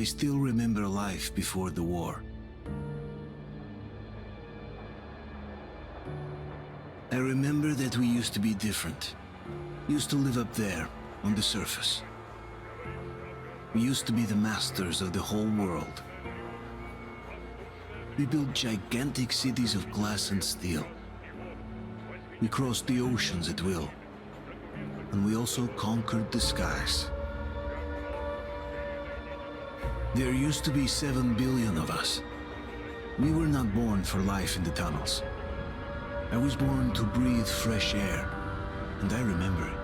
still remember life before the war. I remember that we used to be different. Used to live up there, on the surface. We used to be the masters of the whole world. We built gigantic cities of glass and steel. We crossed the oceans at will. And we also conquered the skies. There used to be 7 billion of us. We were not born for life in the tunnels. I was born to breathe fresh air, and I remember it.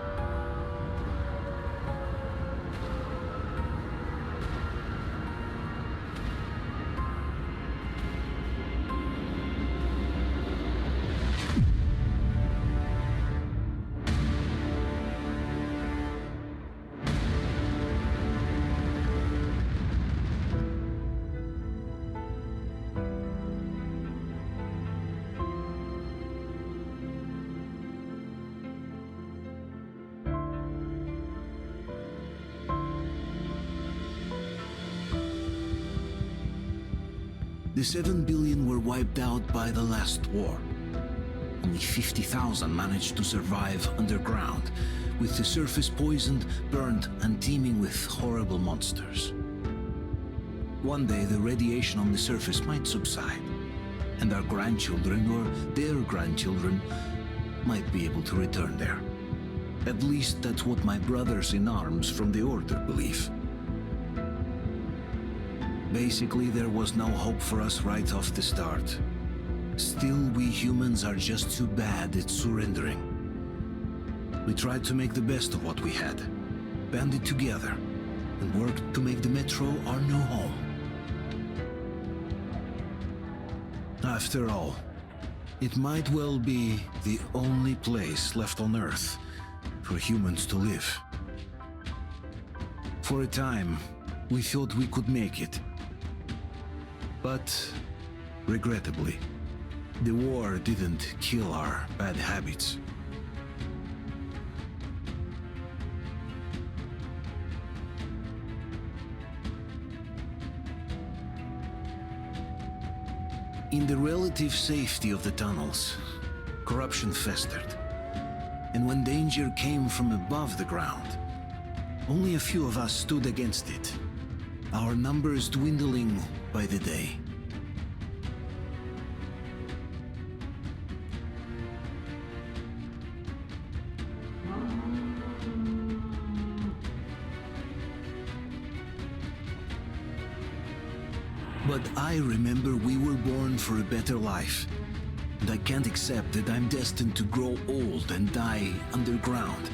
The 7 billion were wiped out by the last war. Only 50,000 managed to survive underground, with the surface poisoned, burned, and teeming with horrible monsters. One day the radiation on the surface might subside, and our grandchildren or their grandchildren might be able to return there. At least that's what my brothers in arms from the Order believe. Basically, there was no hope for us right off the start. Still, we humans are just too bad at surrendering. We tried to make the best of what we had, banded together, and worked to make the Metro our new home. After all, it might well be the only place left on Earth for humans to live. For a time, we thought we could make it. But, regrettably, the war didn't kill our bad habits. In the relative safety of the tunnels, corruption festered. And when danger came from above the ground, only a few of us stood against it, our numbers dwindling by the day. But I remember we were born for a better life, and I can't accept that I'm destined to grow old and die underground.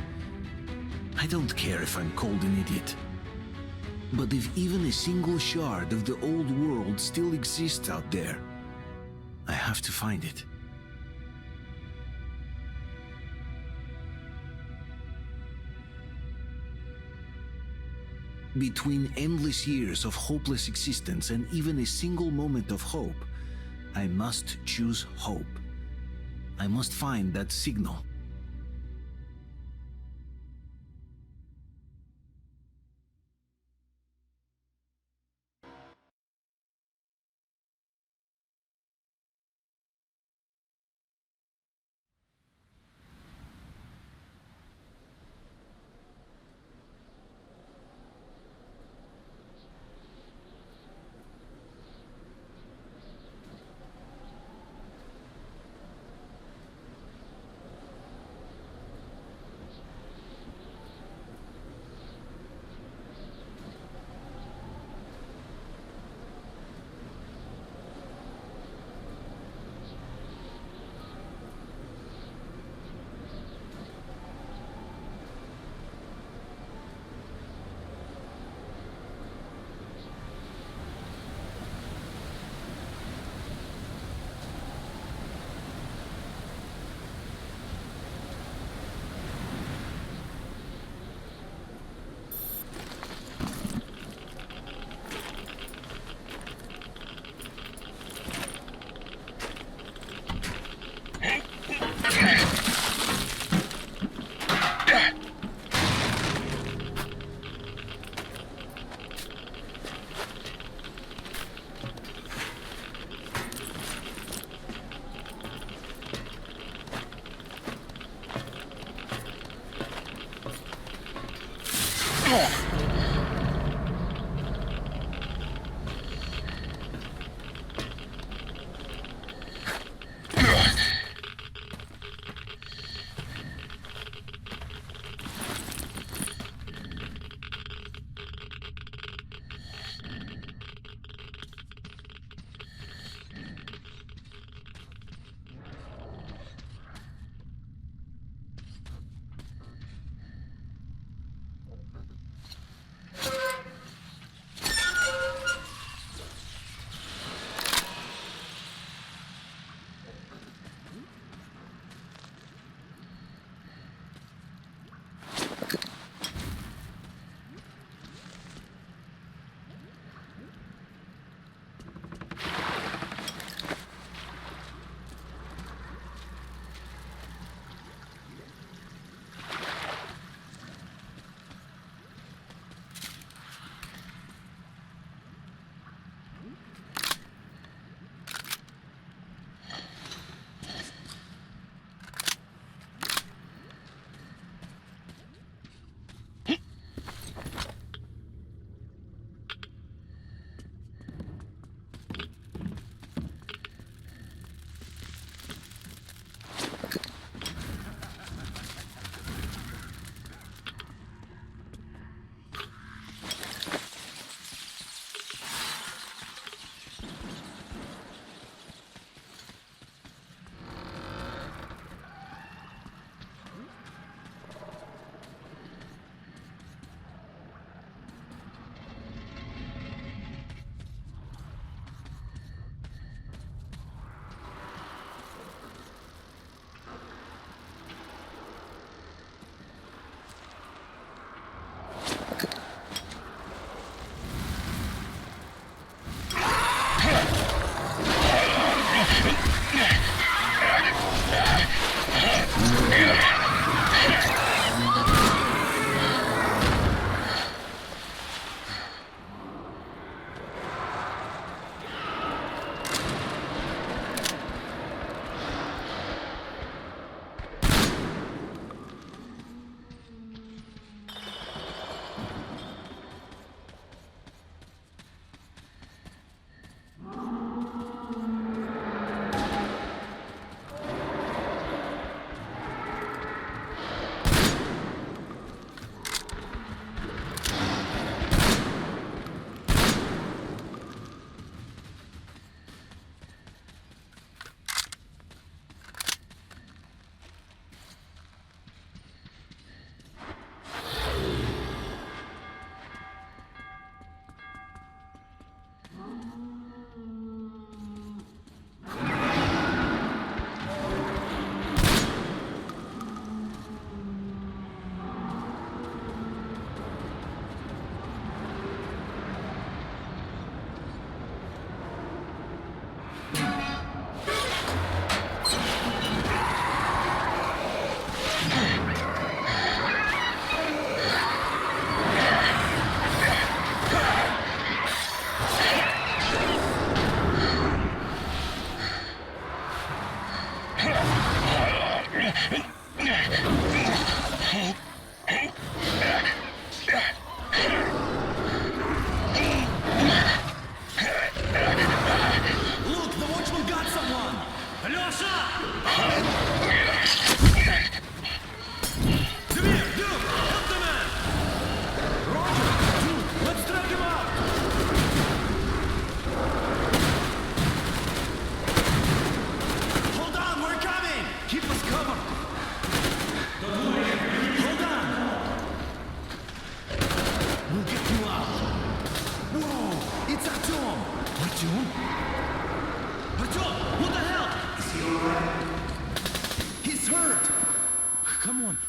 I don't care if I'm called an idiot. But if even a single shard of the old world still exists out there, I have to find it. Between endless years of hopeless existence and even a single moment of hope, I must choose hope. I must find that signal.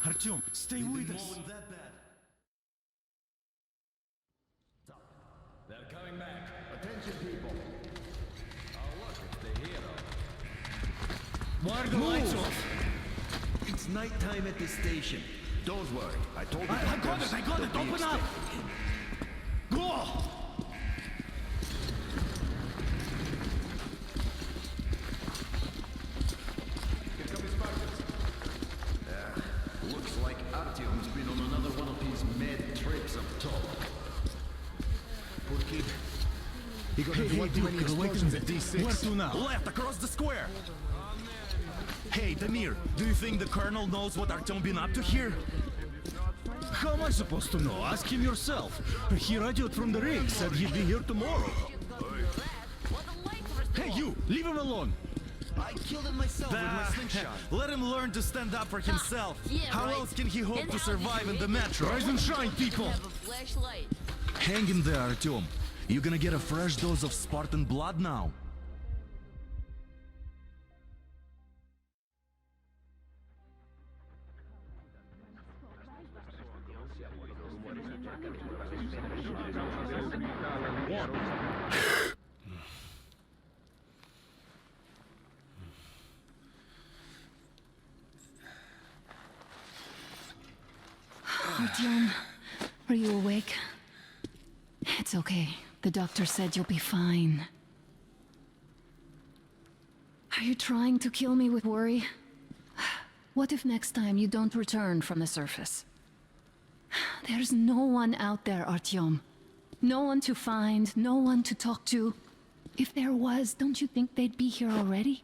Артем, stay with us. They're coming back. Attention, people. Oh, look, it's the hero. Why are the lights off? It's nighttime at the station. Don't worry. I told you. I got it. Open up. Go! Here come his partners. Looks like Artyom's been on another one of his mad trips of Hey, Duke, awakens at D6. Where to now? Left, across the square. Hey, Damir, do you think the Colonel knows what Artyom been up to here? How am I supposed to know? Ask him yourself. He radioed from the rig, said he'd be here tomorrow. Hey, you! Leave him alone! I killed him myself with my slingshot. Let him learn to stand up for himself. Yeah, How right. else can he hope And to how survive did in you the make metro? Rise and shine, people! Have a flashlight. Hang in there, Artyom. You're gonna get a fresh dose of Spartan blood now. Artyom, are you awake? It's okay. The doctor said you'll be fine. Are you trying to kill me with worry? What if next time you don't return from the surface? There's no one out there, Artyom. No one to find, no one to talk to. If there was, don't you think they'd be here already?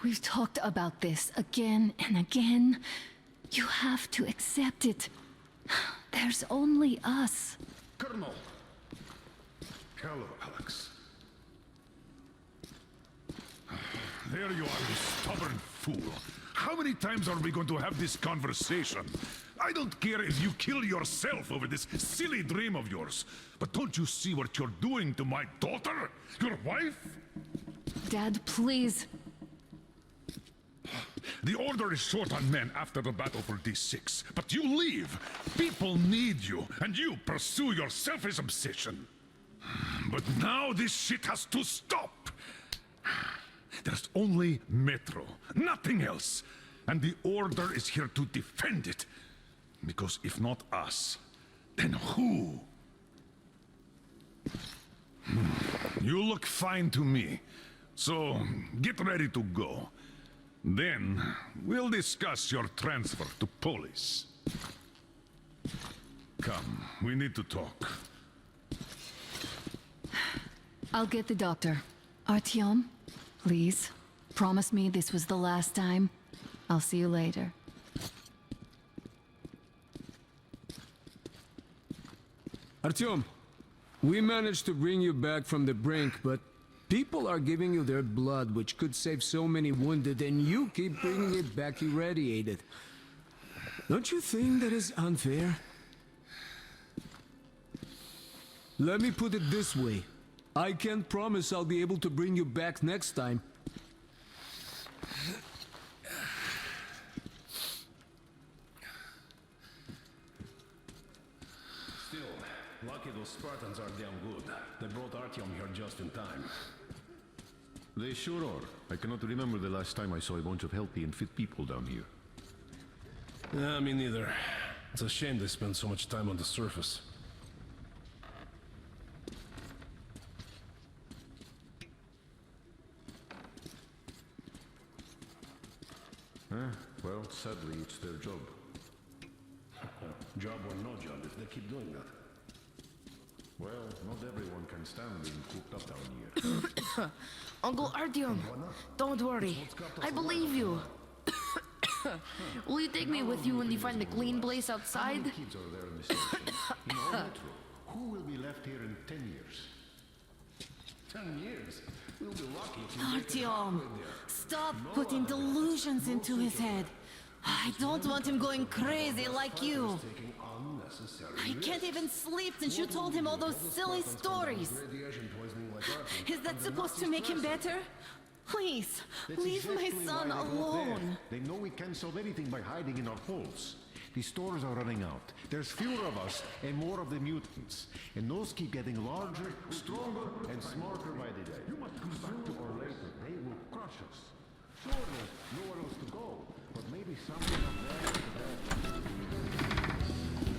We've talked about this again and again. You have to accept it. There's only us. Colonel! Hello, Alex. There you are, you stubborn fool. How many times are we going to have this conversation? I don't care if you kill yourself over this silly dream of yours. But don't you see what you're doing to my daughter? Your wife? Dad, please. The Order is short on men after the battle for D6. But you leave. People need you, and you pursue your selfish obsession. But now this shit has to stop. There's only Metro, nothing else. And the Order is here to defend it. Because if not us, then who? You look fine to me. So, get ready to go. Then, we'll discuss your transfer to police. Come, we need to talk. I'll get the doctor. Artyom, please. Promise me this was the last time. I'll see you later. Artyom, we managed to bring you back from the brink, but people are giving you their blood, which could save so many wounded, and you keep bringing it back irradiated. Don't you think that is unfair? Let me put it this way. I can't promise I'll be able to bring you back next time. Still, lucky those Spartans are damn good. They brought Artyom here just in time. They sure are. I cannot remember the last time I saw a bunch of healthy and fit people down here. Me neither. It's a shame they spend so much time on the surface. Well, sadly, it's their job. Job or no job if they keep doing that. Well, not everyone can stand being cooped up down here. Uncle Artyom, don't worry. I believe you. Will you take me with you when you find the clean place outside? Kids are there in the station. In all Metro. Who will be left here in 10 years? 10 years? We'll be lucky if we make it Artyom, halfway there. stop putting delusions into his head. I don't want him going crazy like you. Taking unnecessary I can't even sleep since you told him all those silly stories. radiation poisoning like Artyom. Is that supposed to make him better? Please, leave my son alone. They know we can't solve anything by hiding in our holes. The stores are running out. There's fewer of us and more of the mutants. And those keep getting larger, stronger, and smarter by the day. You must sooner or later, they will crush us. Sure, there's nowhere else to go. But maybe something up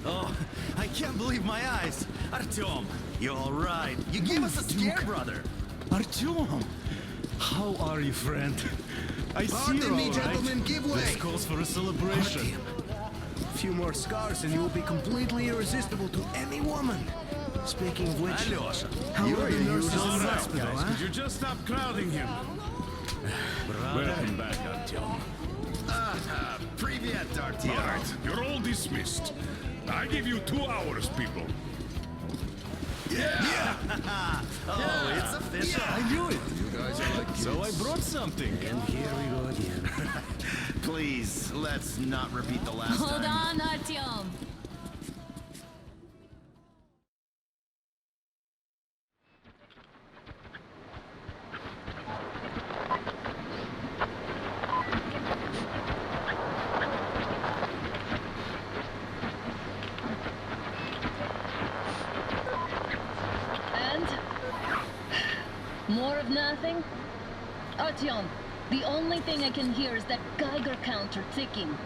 there. Oh, I can't believe my eyes. Artyom, you're all right. You gave us a scare, brother. Artyom! How are you, friend? I see Pardon you're me, all right. gentlemen, give way. This calls for a celebration. A few more scars and you will be completely irresistible to any woman. Speaking of which, Alyosha, how you are are the the nurses usual in the right, hospital, guys. huh? Could you just stop crowding him? Welcome back, Artyom. Привет, All Artyom. right, you're all dismissed. I give you 2 hours, people. Oh, it's official. I knew it. You guys are like So I brought something. And here we go again. Please, let's not repeat the last Hold time. on, Artyom. And? More of nothing? Artyom, the only thing I can hear is that Geiger counter ticking.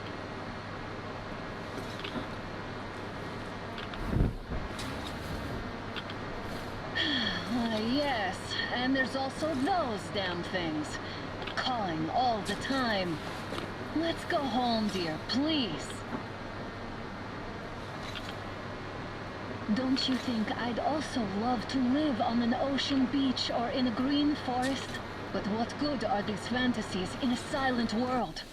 Why, yes, and there's also those damn things. Calling all the time. Let's go home, dear, please. Don't you think I'd also love to live on an ocean beach or in a green forest? But what good are these fantasies in a silent world?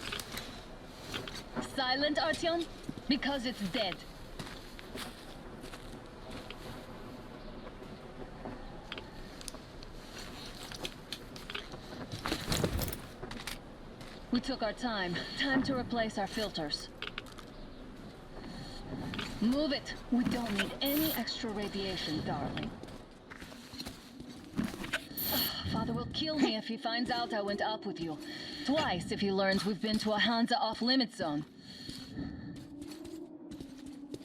Silent, Artyom? Because it's dead. We took our time. Time to replace our filters. Move it. We don't need any extra radiation, darling. Father will kill me if he finds out I went up with you. Twice if he learns we've been to a Hansa off-limit zone.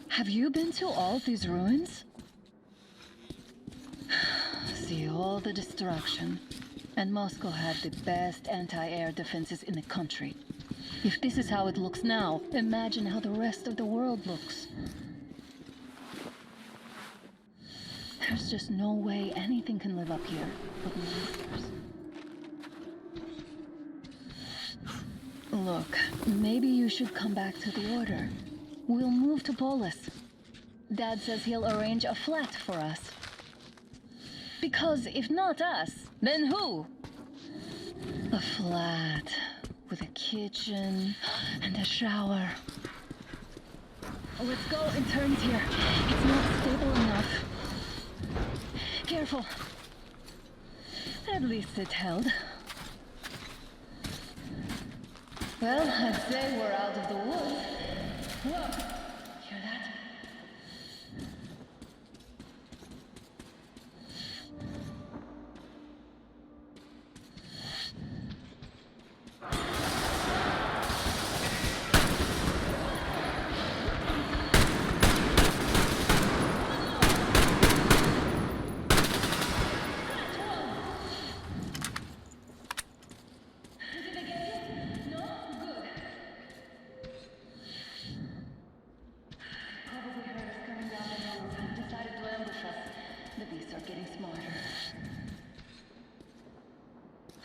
Have you been to all these ruins? See all the destruction. And Moscow had the best anti-air defenses in the country. If this is how it looks now, imagine how the rest of the world looks. There's just no way anything can live up here but monsters. Look, maybe you should come back to the Order. We'll move to Polis. Dad says he'll arrange a flat for us. Because if not us, then who? A flat with a kitchen and a shower. Let's go in turns here. It's not stable enough. Careful. At least it held. Well, I'd say we're out of the woods. Look, hear that?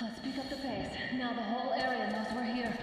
Let's pick up the pace. Now the whole area knows we're here.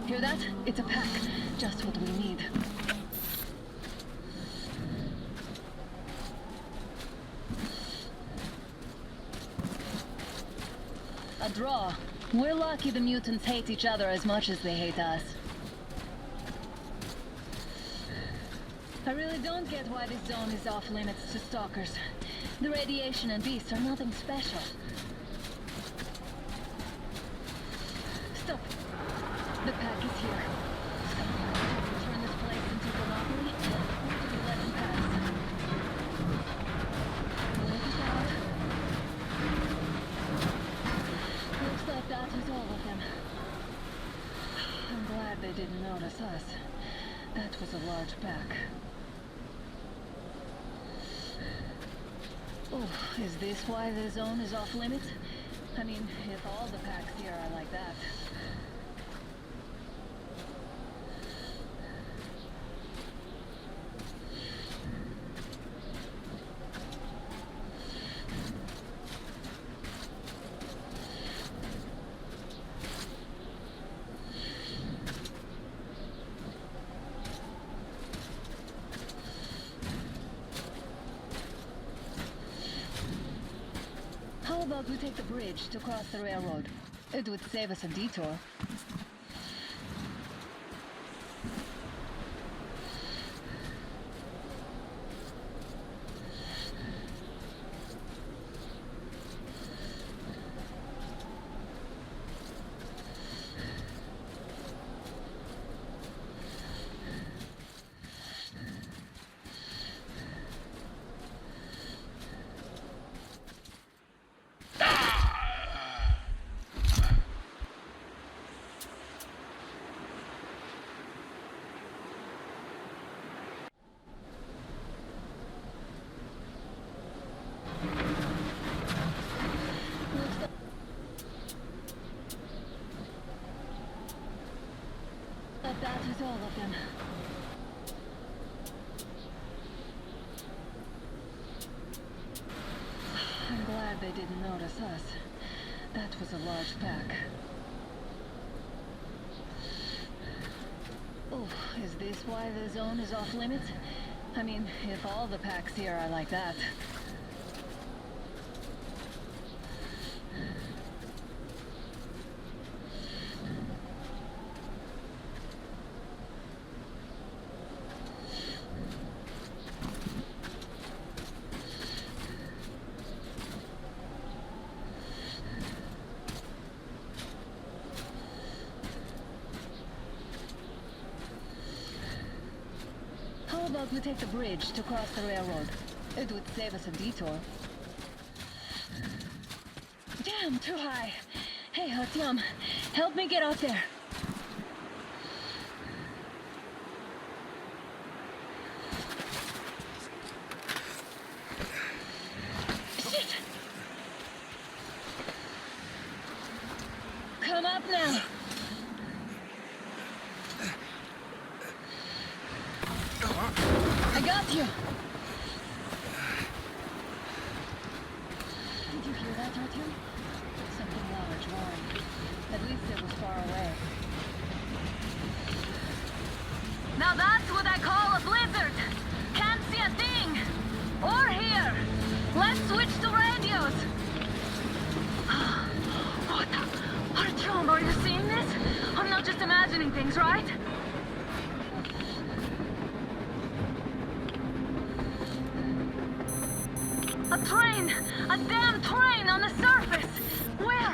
Hear that? It's a pack. Just what we need. A draw. We're lucky the mutants hate each other as much as they hate us. I really don't get why this zone is off limits to stalkers. The radiation and beasts are nothing special. Stop. The pack is here. Do we turn this place into a monopoly, or do we let them pass? Wait it out. notice us. That was a large pack. Oh, is this why the zone is off limits? I mean, if all the packs here are like that. How about we take the bridge to cross the railroad? It would save us a detour. That is all of them. I'm glad they didn't notice us. That was a large pack. Oh, is this why the zone is off limits? I mean, if all the packs here are like that. How about we take the bridge to cross the railroad? It would save us a detour. Damn, too high. Hey, Artyom, help me get out there. Shit! Come up now. I got you! Did you hear that, Artyom? Something large roaring. At least it was far away. Now that's what I call a blizzard. Can't see a thing. Or hear. Let's switch to radios. What the? Artyom, are you seeing this? I'm not just imagining things, right? A train! A damn train on the surface! Where?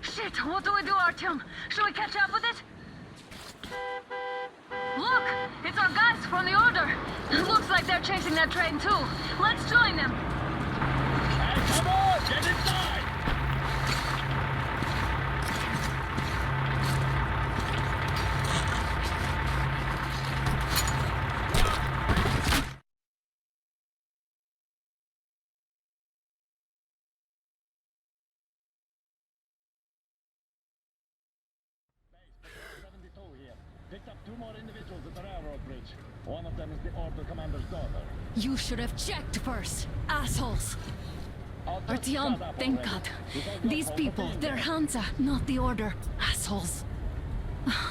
Shit! What do we do, Artyom? Should we catch up with it? Look! It's our guys from the Order! Looks like they're chasing that train too. Let's join them! Hey, come on! Get inside! Picked up 2 more individuals at the railroad bridge. One of them is the Order commander's daughter. You should have checked first, assholes! Artyom, thank God. These people, they're Hansa, not the Order. Assholes.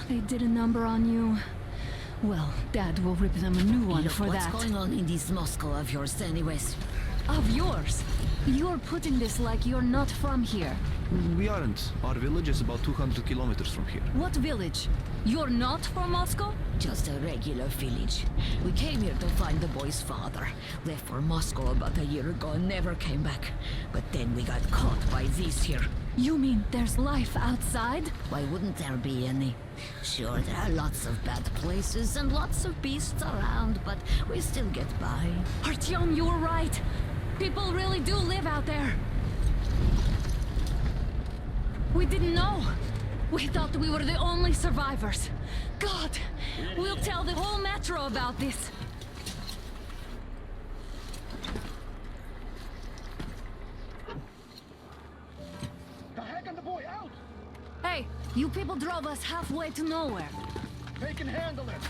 They did a number on you. Well, Dad will rip them a new one for that. What's going on in this Moscow of yours anyways? Of yours? You're putting this like you're not from here. We aren't. Our village is about 200 kilometers from here. What village? You're not from Moscow? Just a regular village. We came here to find the boy's father. Left for Moscow about a year ago and never came back. But then we got caught by these here. You mean there's life outside? Why wouldn't there be any? Sure, there are lots of bad places and lots of beasts around, but we still get by. Artyom, you were right. People really do live out there. We didn't know. We thought we were the only survivors. God, we'll tell the whole metro about this. The Hag and the boy out! Hey, you people drove us halfway to nowhere. They can handle it!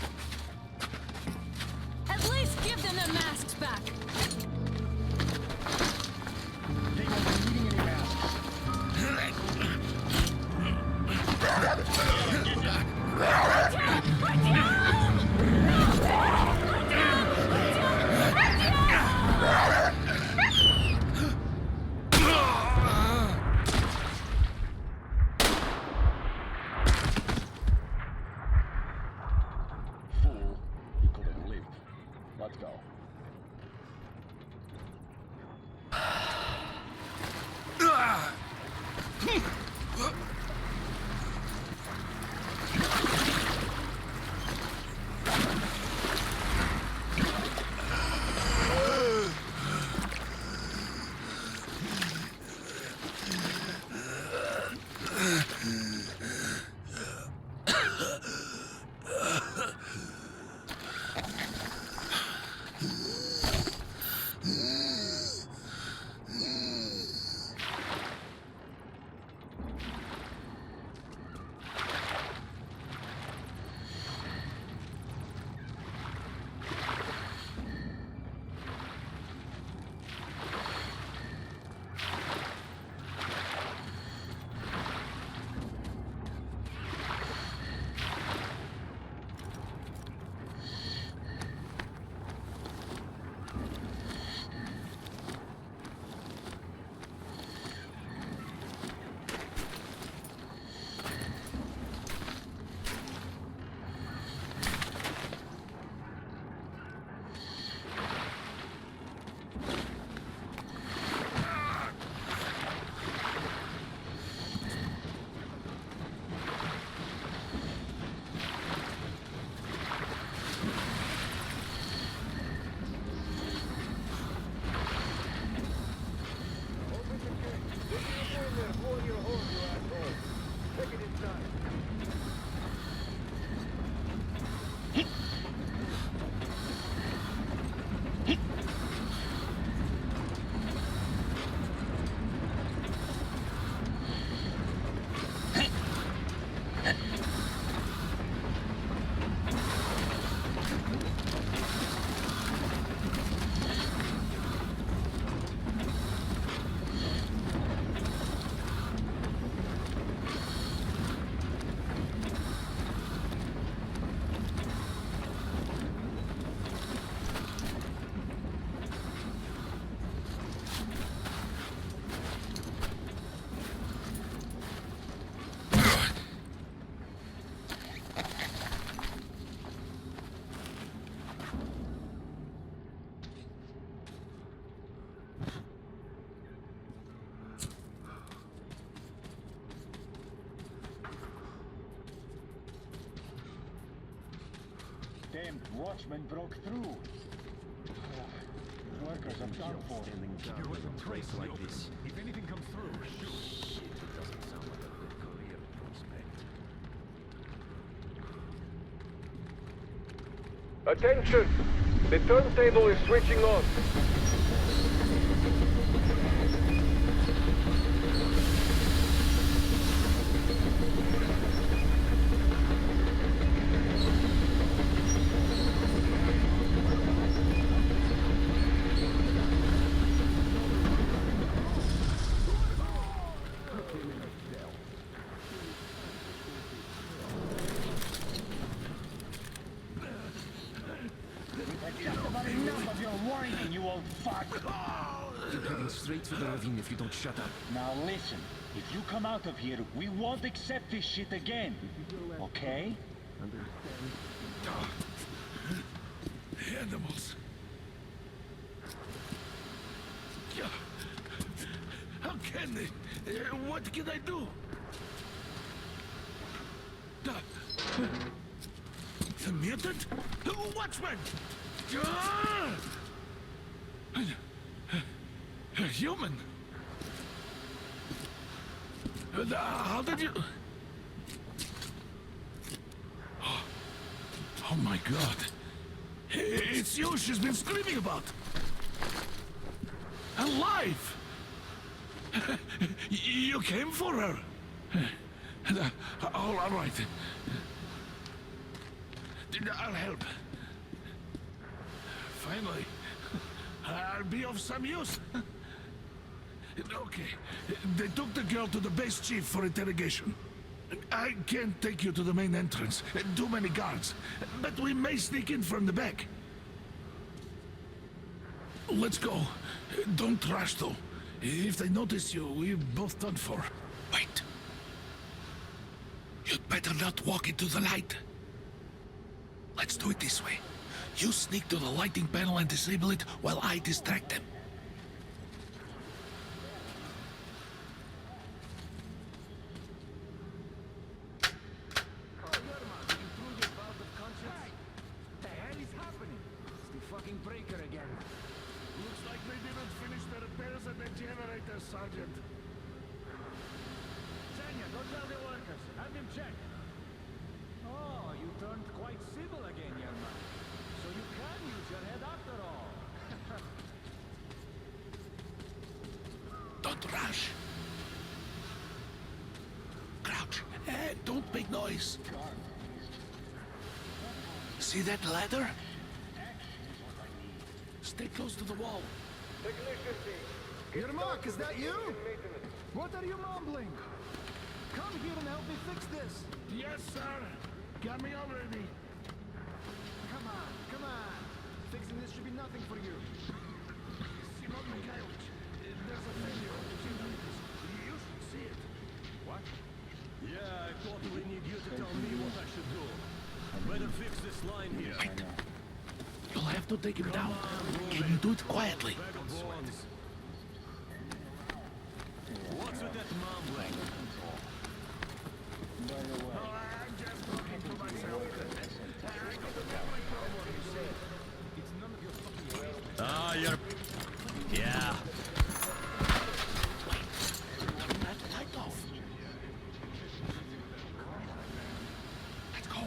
At least give them their masks back. They won't be needing any masks. Fool, you could have lived. Let's go. Damn watchman broke through. Workers are done for. There was a trace like this. If anything comes through, shoot. Shit, it doesn't sound like a good career prospect. Attention! The turntable is switching on. You're heading straight for the ravine if you don't shut up. Now listen, if you come out of here, we won't accept this shit again. Okay? Animals. How can they? What can I do? The mutant? Watchman! Human? How did you... Oh my god. It's you she's been screaming about. Alive! You came for her. All right. I'll help. Finally. I'll be of some use. Okay. They took the girl to the base chief for interrogation. I can't take you to the main entrance. Too many guards. But we may sneak in from the back. Let's go. Don't rush, though. If they notice you, we're both done for. Wait. You'd better not walk into the light. Let's do it this way. You sneak to the lighting panel and disable it while I distract them. Sergeant. Senya, go tell the workers. Have him checked. Oh, you turned quite civil again, young man. So you can use your head after all. Don't rush. Crouch and don't make noise. See that ladder? Stay close to the wall. Yermak, is that you? What are you mumbling? Come here and help me fix this. Yes, sir. Got me already. Come on. Fixing this should be nothing for you. Simon Mikhailович, there's a failure on the generators. You should see it. What? Yeah, I totally need you to tell me what I should do. I'd better fix this line here. Wait. You'll have to take him down. Can you do it quietly? What's with that mumbling? I'm just talking to myself. I got the memory problem, you said. It's none of your fucking business. Ah, you're... Yeah. Wait. Turn that light off. Let's go.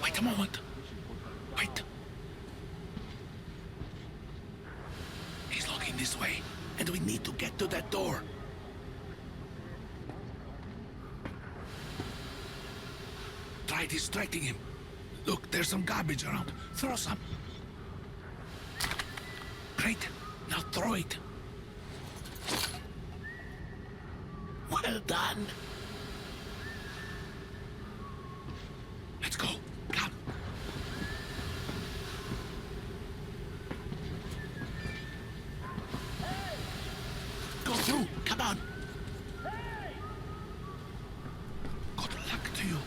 Wait a moment. Wait. He's looking this way, and we need to get to that door. Try distracting him. Look, there's some garbage around. Throw some. Great. Now throw it. Well done. Let's go. Come. Go through. Come on. Good luck to you.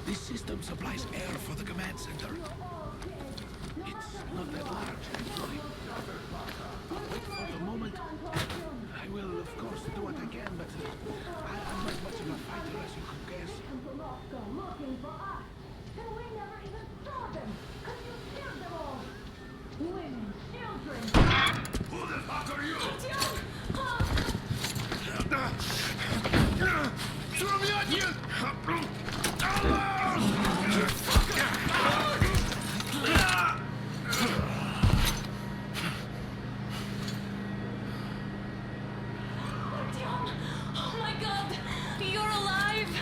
This system supplies air for the command center. It's not that large, actually. Wait for the moment. I will, of course, do what I can, but I'm not much of a fighter, as you can guess. Looking for us, and we never even saw them, because you killed them all. Women, children. Who the fuck are you? Throw me at you! Oh my god! You're alive!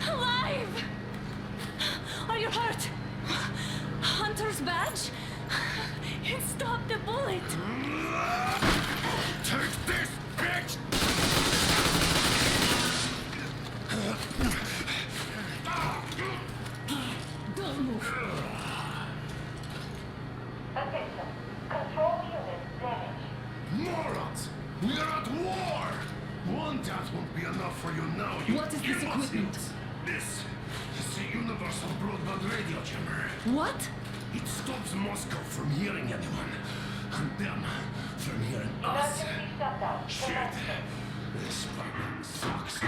Alive! Are you hurt? Hunter's badge? It stopped the bullet! Take this, bitch! Don't move. Attention. Control unit damaged. Morons! We are at war! One death won't be enough for you now, you What is this equipment? This is the Universal Broadband Radio Jammer. What? It stops Moscow from hearing anyone, and them from hearing us. Emergency shutdown. Shit! This fucking sucks.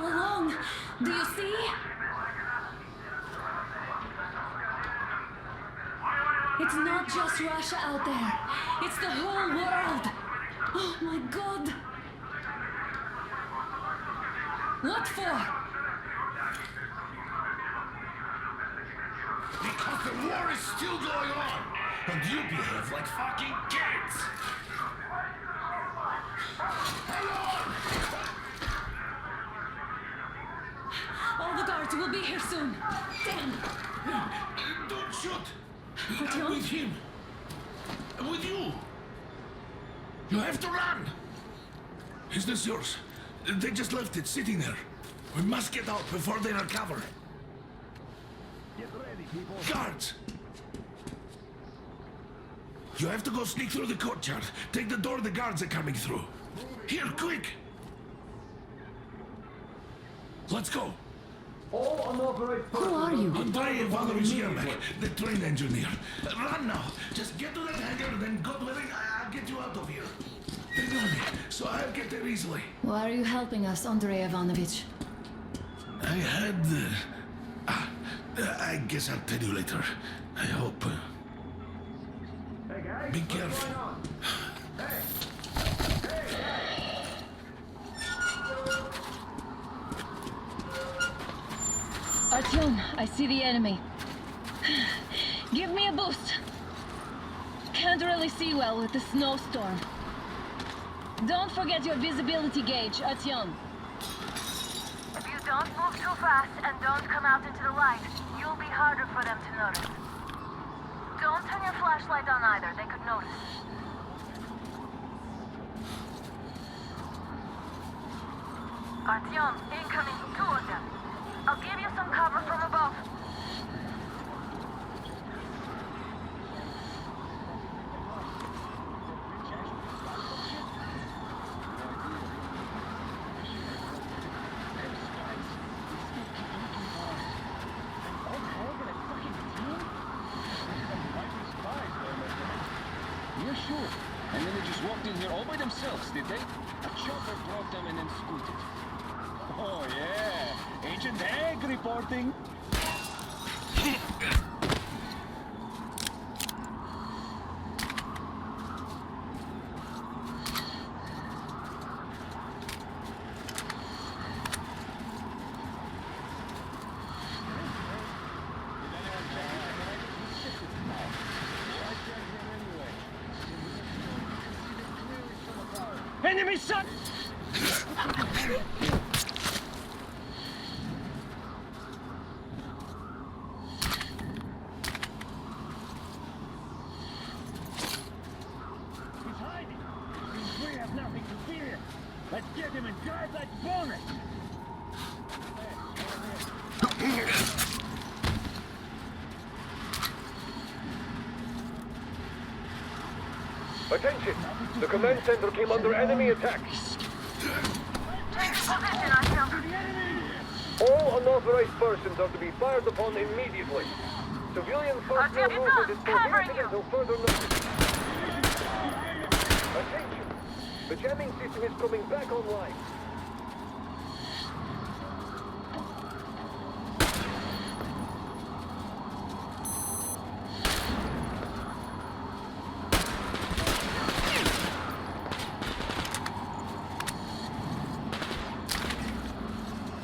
all along. Do you see? It's not just Russia out there. It's the whole world. Oh my God. What for? Because the war is still going on, and you behave like fucking kids! All the guards will be here soon. Damn. Don't shoot! Artyom? I'm with him. I'm with you. You have to run. Is this yours? They just left it sitting there. We must get out before they recover. Get ready, people. Guards! You have to go sneak through the courtyard. Take the door the guards are coming through. Here, quick! Let's go. All unauthorized Who are you? Andrei Ivanovich Yermak, the train engineer. Run now. Just get to that hangar, then God willing, I'll get you out of here. They know me, so I'll get there easily. Why are you helping us, Andrei Ivanovich? I had... I guess I'll tell you later. I hope. Hey guys, Be what's careful. going on? Hey! Artyom, I see the enemy. Give me a boost. Can't really see well with the snowstorm. Don't forget your visibility gauge, Artyom. If you don't move too fast and don't come out into the light, you'll be harder for them to notice. Don't turn your flashlight on either, they could notice. Artyom, incoming, 2 of them. I'll give you some cover from above. Yeah, sure. And then they just walked in here all by themselves, did they? A chopper brought them and then scooted. Oh, yeah. Agent Egg reporting. Enemy shot! He's hiding. Since we have nothing to fear, let's get him and drive like bonnet. Attention! The command center came under enemy attack. Take position, Artyom. All unauthorized persons are to be fired upon immediately. Civilian personnel movement is prohibited until further notice. Attention! The jamming system is coming back online.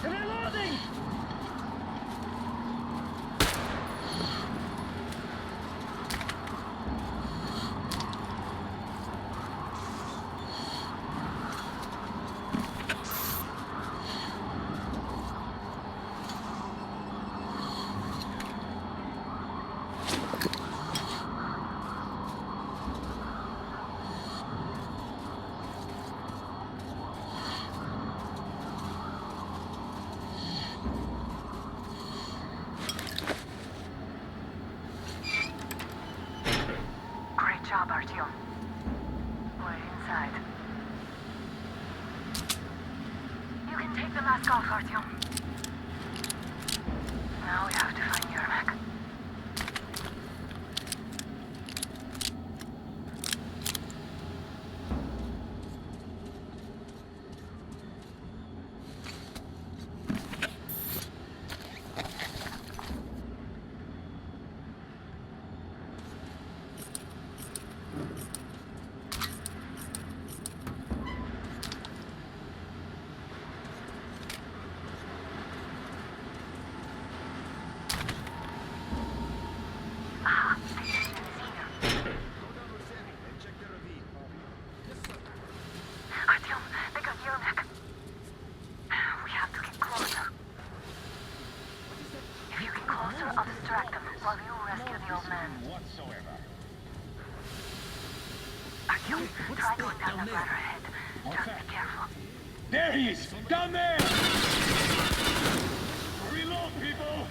Reloading! Great job, Artyom. We're inside. You can take the mask off, Artyom. Now we have to find Yermak. might go down the ladder ahead. Just be careful. There he is! Down there! Reload, people!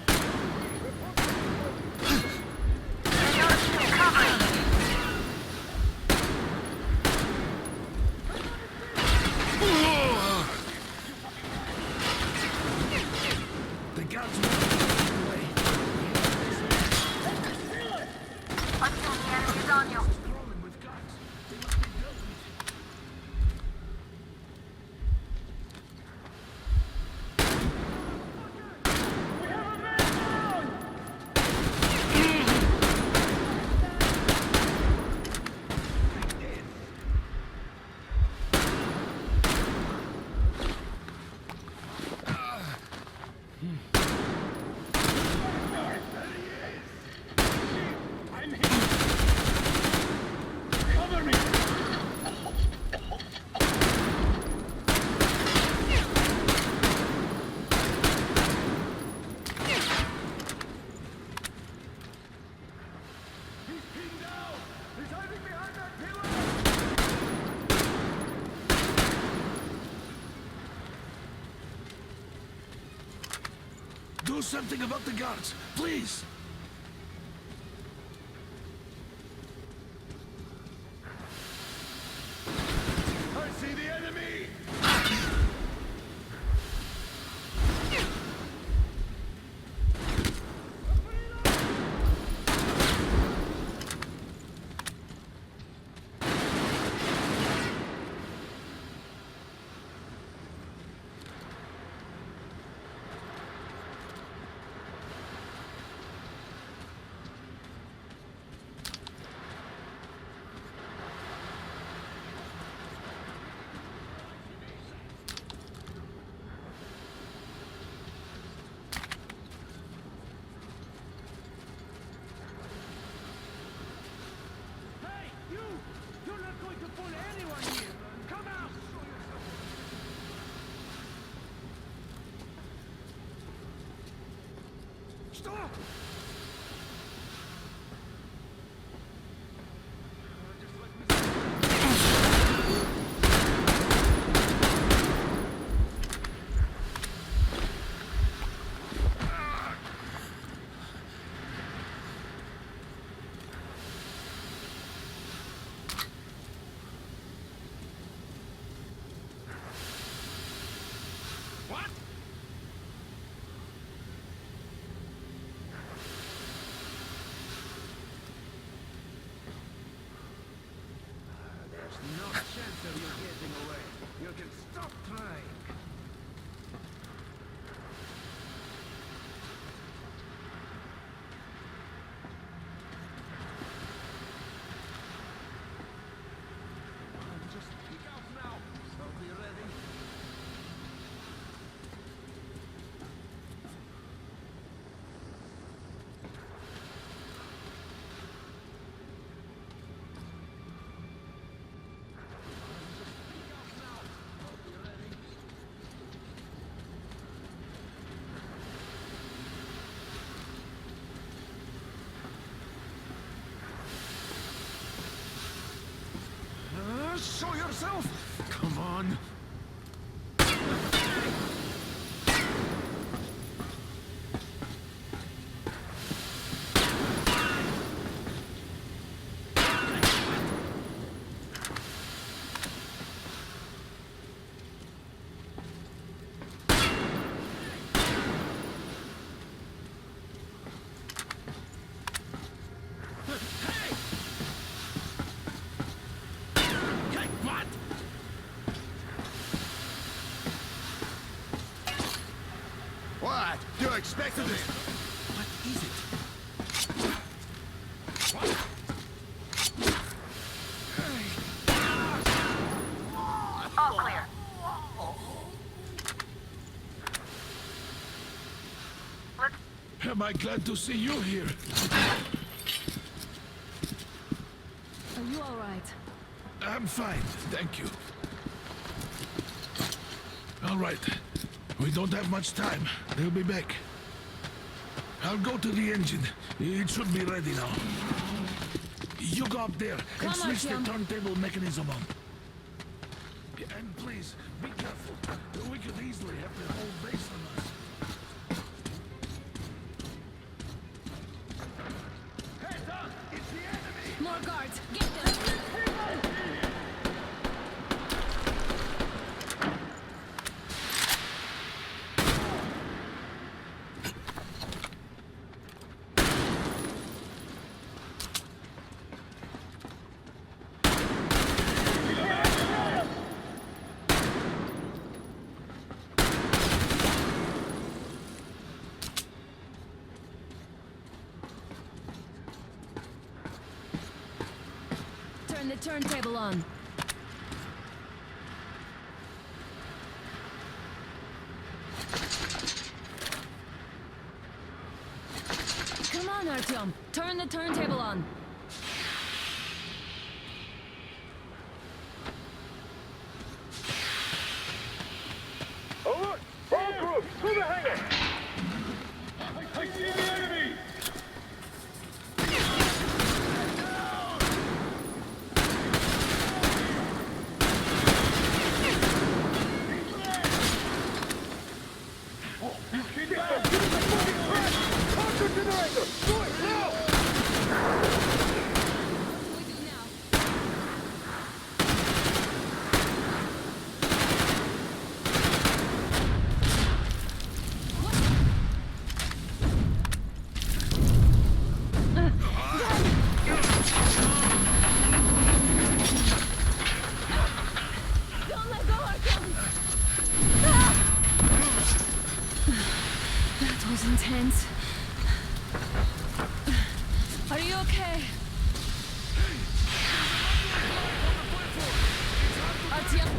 The guards will away. Until the enemy is on you. Do something about the guards, please! I see the enemy! You're not going to fool anyone here! Come out! Stop! No chance of you getting away. You can stop trying. Just peek out now. I'll be ready. Show yourself! Come on! What? You expected it? What is it? All clear. Am I glad to see you here? Are you all right? I'm fine, thank you. All right. We don't have much time. They'll be back. I'll go to the engine. It should be ready now. You go up there and switch the turntable mechanism on. And please, be careful. We could easily have the whole base on us. Heads up! It's the enemy! More guards! Get them! Turn the turntable on. Come on, Artyom. Turn the turntable on. Alert! All crews, to the hangar! I see the enemy! Counter generator! Do it now! What do we do now? Don't let go, Artyom! That was intense. Are you okay? Artyom!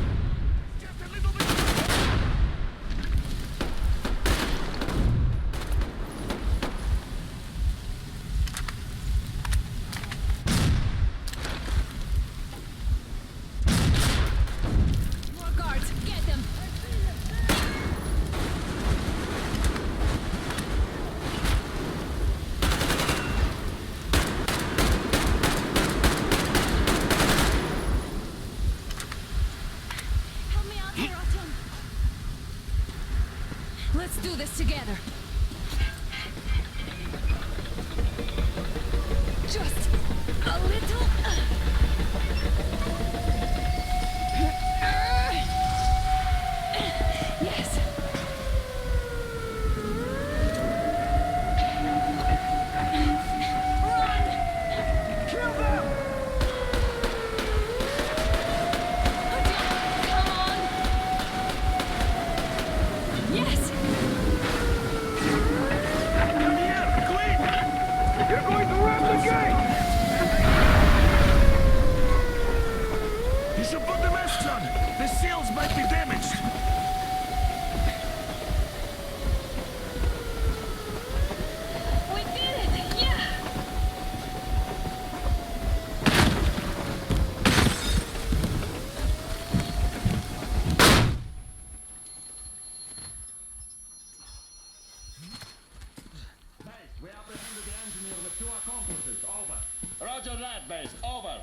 More guards! Get them! Help me out here, Artyom. Let's do this together. Just a little. Yes. Run! Kill them! Come on! Yes! Come here, clean! You're going to ram the gate! You should put the masks on. The seals might be damaged. We did it! Yeah! We apprehended the engineer with 2 accomplices. Over. Roger that, base. Over.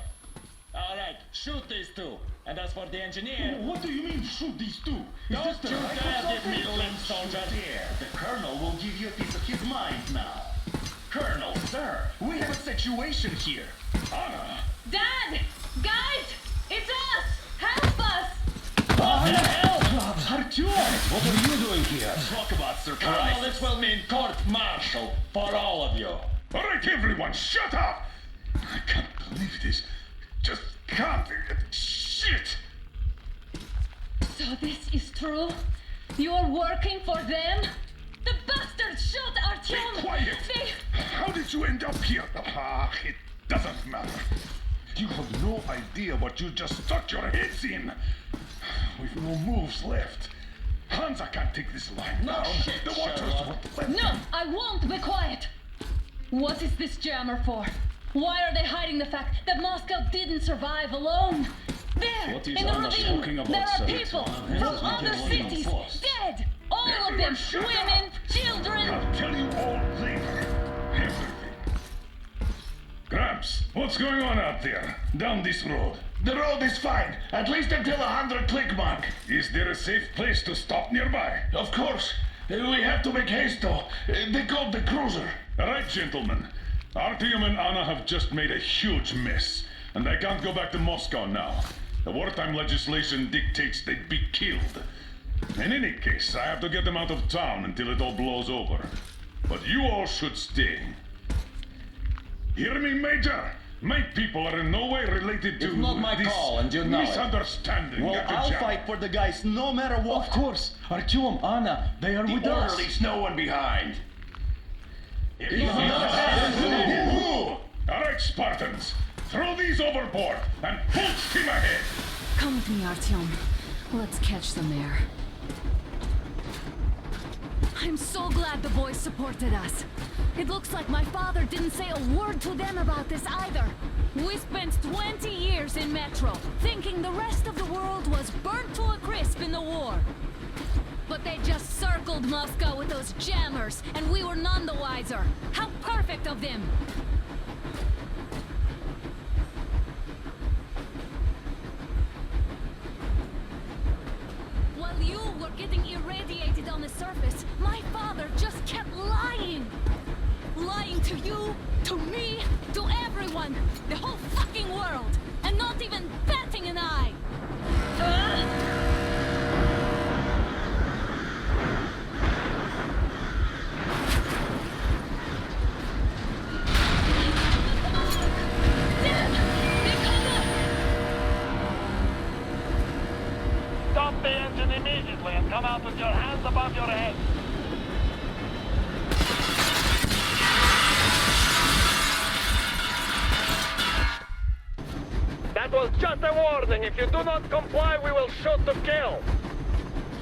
All right, shoot these 2. And as for the engineer... What do you mean, shoot these 2? Don't you dare give me limp, soldier! The Colonel will give you a piece of his mind now. Colonel, sir, we have a situation here. Anna! Dad! Guys! It's us! Help us! What the hell? Artyom, what are you doing here? Talk about surprise. Colonel, this will mean court-martial for all of you. All right, everyone, shut up! I can't believe this. Just can't. Shit! So this is true? You're working for them? The bastards shot Artyom! Be quiet! They... How did you end up here? Ah, it doesn't matter. You have no idea what you just stuck your heads in. We've no moves left. Hansa can't take this line down. The waters won't let No, them. I won't be quiet! What is this jammer for? Why are they hiding the fact that Moscow didn't survive alone? There, What is in the Anna ravine, talking about, there are sir? people from It's other not cities, enforced. dead! All of them, Shut up. women, children! I'll tell you all later. Everything. Gramps, what's going on out there? Down this road. The road is fine, at least until 100 click mark. Is there a safe place to stop nearby? Of course. We have to make haste though. They called the cruiser. All right, gentlemen. Artyom and Anna have just made a huge mess, and they can't go back to Moscow now. The wartime legislation dictates they'd be killed. In any case, I have to get them out of town until it all blows over. But you all should stay. Hear me, Major? My people are in no way related to It's not my this call, and you know it. misunderstanding. Well, at the I'll jam. fight for the guys no matter what. Of course. Artyom, Anna, they are with us. Leaves no one behind. All right, Spartans. Throw these overboard and full steam ahead. Come with me, Artyom. Let's catch them there. I'm so glad the boys supported us. It looks like my father didn't say a word to them about this either. We spent 20 years in Metro, thinking the rest of the world was burnt to a crisp in the war. But they just circled Moscow with those jammers, and we were none the wiser. How perfect of them! While you were getting irradiated on the surface, my father just kept lying. Lying to you, to me, to everyone, the whole fucking world, and not even batting an eye. Stop the engine immediately and come out with your hands above your head. That was just a warning. If you do not comply, we will shoot to kill.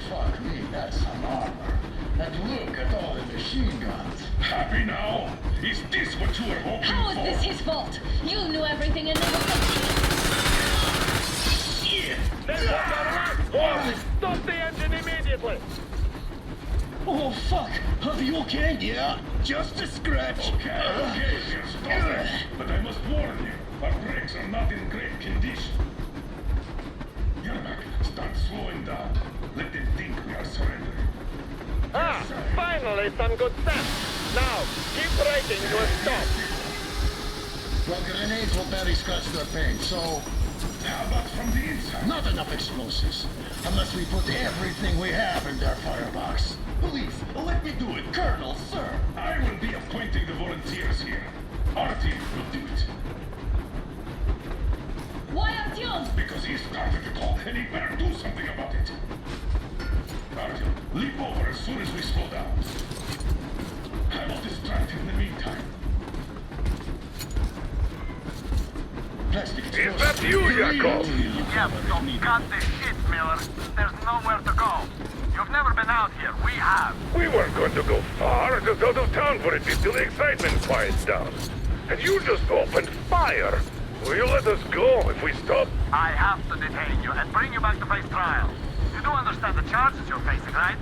Fuck me, that's some armor. And look at all the machine guns. Happy now? Is this what you were hoping How is for? this his fault? You knew everything and never Shit! Then that's all right. Warning! Stop the engine immediately. Oh, fuck. Are you okay? Yeah, just a scratch. Okay, dear, stop it. But I must warn you, our brakes are not in great condition. Yermak, start slowing down. Let them think we are surrendering. Ah, finally some good sense. Now, keep braking to a stop. Well, grenades will barely scratch their paint, so... How about from the inside? Not enough explosives. Unless we put everything we have in their firebox. Please, let me do it, Colonel, sir. I will be appointing the volunteers here. Our team will do it. Why Artyom? Because he started the call, and he better do something about it. Artyom, leap over as soon as we slow down. I will distract him in the meantime. Plastic Is that you, Yakov? Yep, so cut the shit, Miller. There's nowhere to go. You've never been out here. We have. We weren't going to go far, just out of town for a bit till the excitement quiets down. And you just opened fire. Will you let us go if we stop? I have to detain you and bring you back to face trial. You do understand the charges you're facing, right?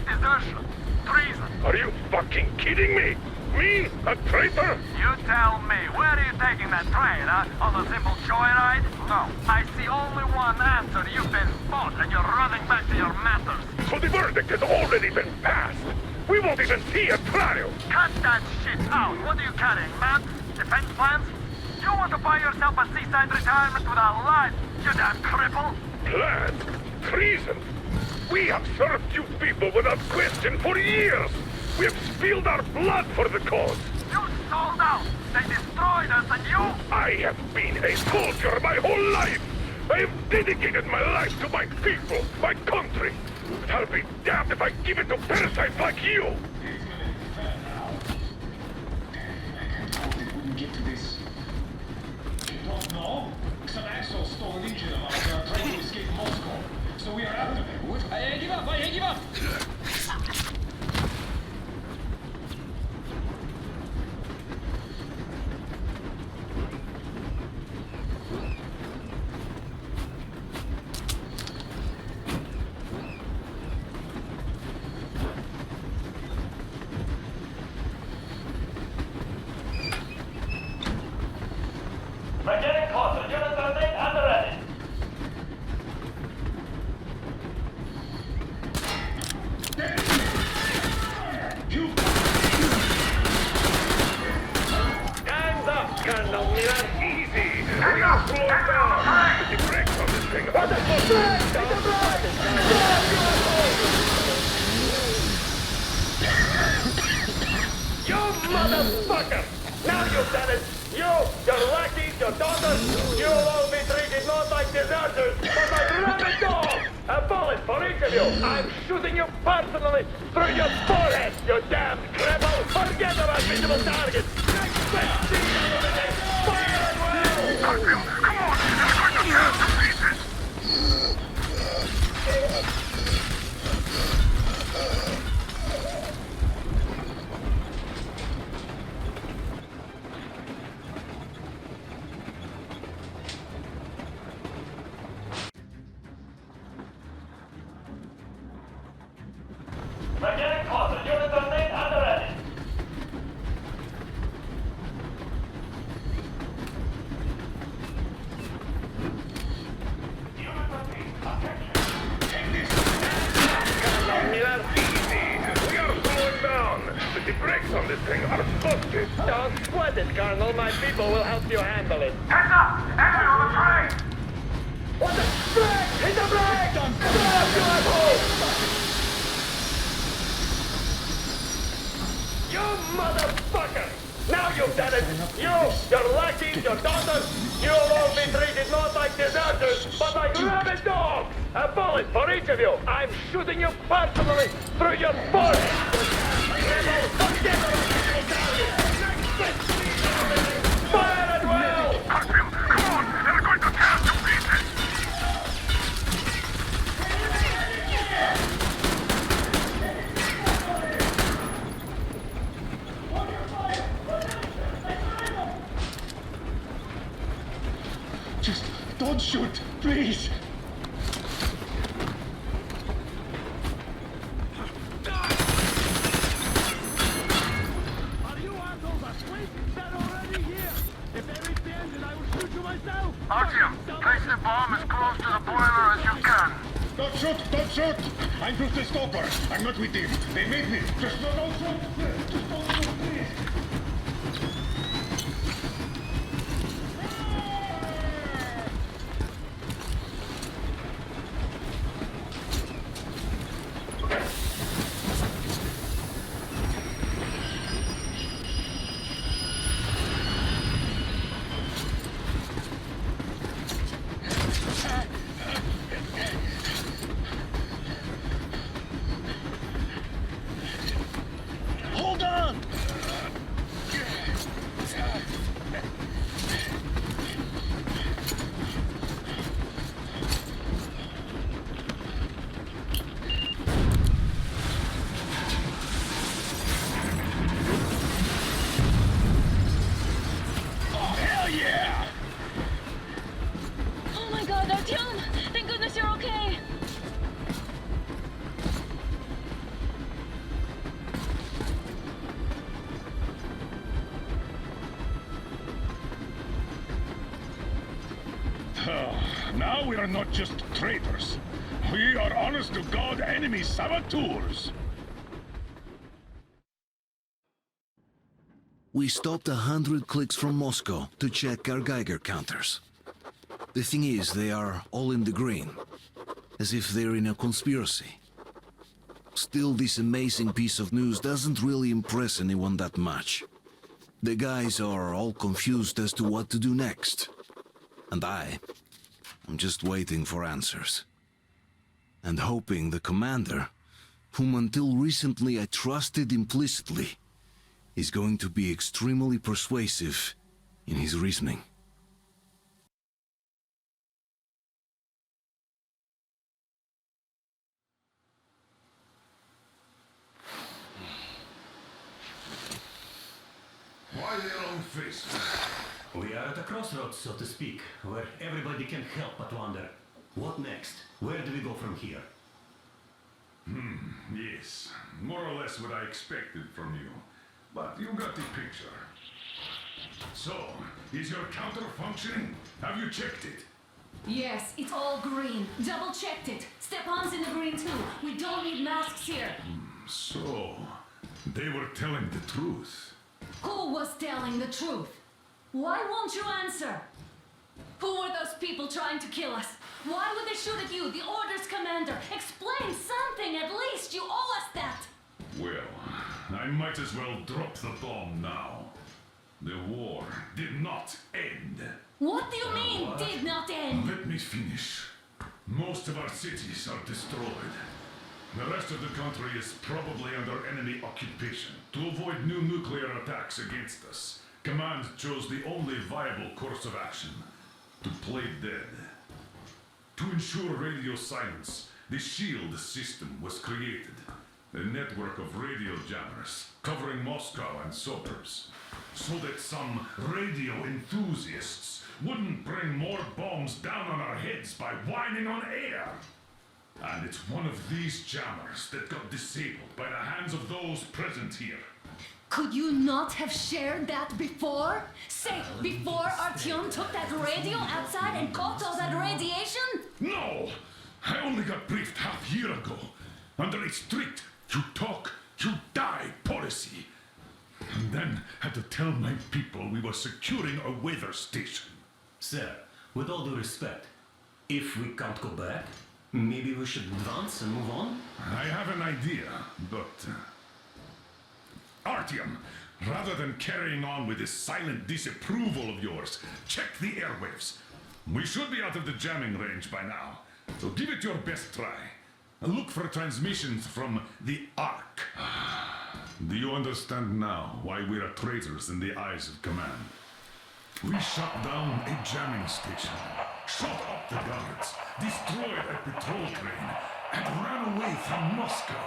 Desertion. Treason. Are you fucking kidding me? Me? A traitor? You tell me, where are you taking that train, huh? On a simple joyride? No. I see only one answer. You've been bought and you're running back to your masters. So the verdict has already been passed. We won't even see a trial. Cut that shit out. What are you carrying, man? Defense plans? You want to buy yourself a seaside retirement without life, you damn cripple? Plan? Treason? We have served you people without question for years. We have spilled our blood for the cause. You sold out. They destroyed us and you... I have been a soldier my whole life. I have dedicated my life to my people, my country. But I'll be damned if I give it to parasites like you. No, some asshole stole an engine of ours trying to escape Moscow. So we are after them. What? I give up! I give up! We're getting closer. Units are lit and ready. You motherfucker! Now you've done it! You, your lackeys, your daughters, you'll all be treated not like deserters, but like rabid dogs! A bullet for each of you! I'm shooting you personally through your forehead, you damn cripple! Forget about visible targets! Let's see you over there! Fire at will! Come on! They're going to tear to pieces! We're getting closer. Units on main and ready. Units on main. Attention. Take this. We are slowing down. But the brakes on this thing are busted. Don't sweat it, Colonel. My people will help you handle it. Heads up! Enemy on the train! What the brake? Hit the brake! Stop, you asshole! You motherfucker! Now you've done it! You, your lackeys, your daughters, you'll all be treated not like deserters, but like rabid dogs! A bullet for each of you! I'm shooting you personally through your forehead! Forget about the target! Fire at will! Come on! They're going to tear to pieces! Just don't shoot, please. Are you assholes asleep? They're already here. If they reach the engine, I will shoot you myself. Artyom, place the bomb as close to the boiler as you can. Don't shoot! Don't shoot! I'm just a stopper. I'm not with him. They made me. Just don't shoot! Just don't shoot, please! Hold on! Hell yeah! Oh my god, Artyom! Thank goodness you're okay! Now we are not just traitors. We are honest-to-God enemy saboteurs. We stopped 100 clicks from Moscow to check our Geiger counters. The thing is, they are all in the green, as if they're in a conspiracy. Still, this amazing piece of news doesn't really impress anyone that much. The guys are all confused as to what to do next. And I'm just waiting for answers. And hoping the commander, whom until recently I trusted implicitly, is going to be extremely persuasive in his reasoning. Why the long face? We are at a crossroads, so to speak, where everybody can help but wonder. What next? Where do we go from here? Yes, more or less what I expected from you. But you got the picture. So, is your counter functioning? Have you checked it? Yes, it's all green. Double checked it. Stepan's in the green too. We don't need masks here. So, they were telling the truth. Who was telling the truth? Why won't you answer? Who were those people trying to kill us? Why would they shoot at you, the Order's commander? Explain something, at least. You owe us that. Well, I might as well drop the bomb now. The war did not end. What do you mean, did not end? Let me finish. Most of our cities are destroyed. The rest of the country is probably under enemy occupation. To avoid new nuclear attacks against us, Command chose the only viable course of action: to play dead. To ensure radio silence, the SHIELD system was created. A network of radio jammers covering Moscow and suburbs, so that some radio enthusiasts wouldn't bring more bombs down on our heads by whining on air. And it's one of these jammers that got disabled by the hands of those present here. Could you not have shared that before? Say, before Artyom took that radio outside and caught all that radiation? No! I only got briefed half year ago, under a strict "you talk, you die" policy. And then had to tell my people we were securing a weather station. Sir, with all due respect, if we can't go back, maybe we should advance and move on? I have an idea, but... Artyom, rather than carrying on with this silent disapproval of yours, check the airwaves. We should be out of the jamming range by now, so give it your best try. Look for transmissions from the Ark. Do you understand now why we are traitors in the eyes of Command? We shut down a jamming station, shot up the guards, destroyed a patrol train, and ran away from Moscow.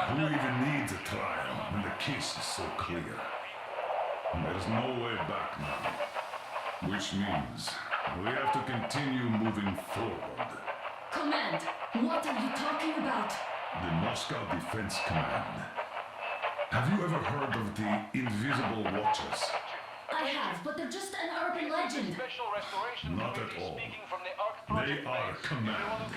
Who even needs a trial when the case is so clear? There's no way back now. Which means we have to continue moving forward. Command, what are you talking about? The Moscow Defense Command. Have you ever heard of the Invisible Watchers? I have, but they're just an urban legend. Not at all. They are Command.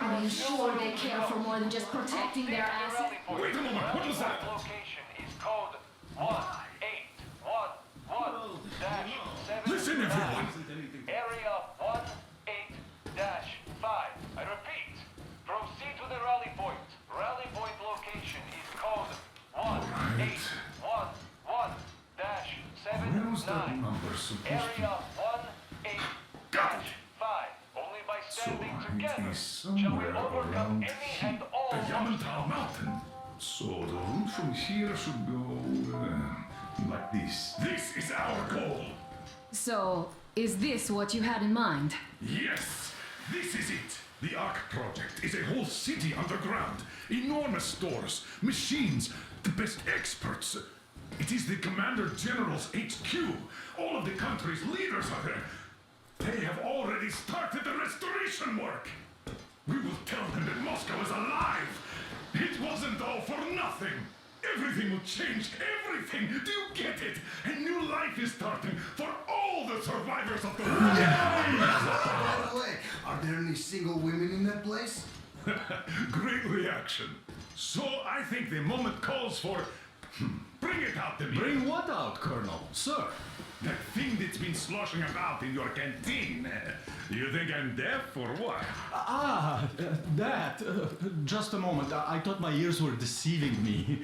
Are you sure they care for more than just protecting their assets? Wait a moment, what was that? Location is code 1811-7. Listen, everyone! Area 18-5. I repeat, proceed to the rally point. Rally point location is code 1811-79. Where was that number supposed Area to... 18-5. Only by standing together it is shall we somewhere overcome around any here. and all The Yamantau Mountain. So the route from here should go... like this. This is our goal! So, is this what you had in mind? Yes! This is it! The Ark Project is a whole city underground. Enormous stores, machines, the best experts. It is the Commander General's HQ. All of the country's leaders are there. They have already started the restoration work. We will tell them that Moscow is alive. It wasn't all for nothing. Everything will change, everything. Do you get it? A new life is starting for all the survivors of the war. By the way, are there any single women in that place? Great reaction. So I think the moment calls for... Bring it out to me. Bring what out, Colonel? Sir? That thing that's been sloshing about in your canteen. You think I'm deaf or what? That. Just a moment. I thought my ears were deceiving me.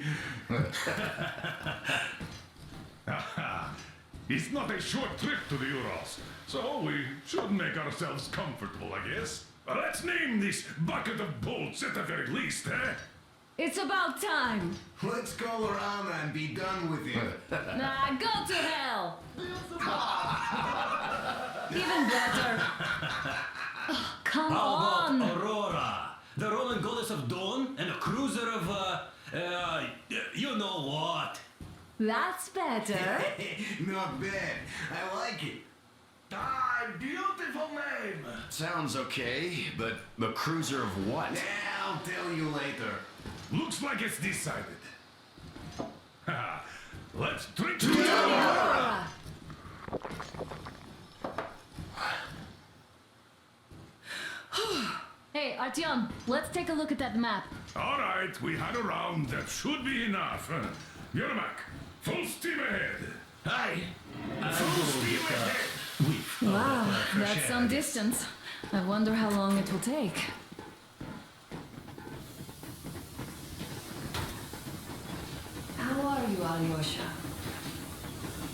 It's not a short trip to the Urals, so we should make ourselves comfortable, I guess. Let's name this bucket of bolts at the very least, eh? It's about time. Let's call her Anna and be done with it. Nah, go to hell. Even better. Oh, come on. How about Aurora, the Roman goddess of dawn, and a cruiser of, you know what? That's better. Not bad. I like it. Ah, beautiful name. Sounds okay, but the cruiser of what? Yeah, I'll tell you later. Looks like it's decided. Let's drink to Aurora! Hey, Artyom, let's take a look at that map. All right, we had a round. That should be enough. Yermak, full steam ahead. Aye. Full steam ahead. With Wow, that's some distance. I wonder how long it will take. How are you, Alyosha?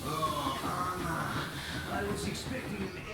Oh, Anna, I was expecting an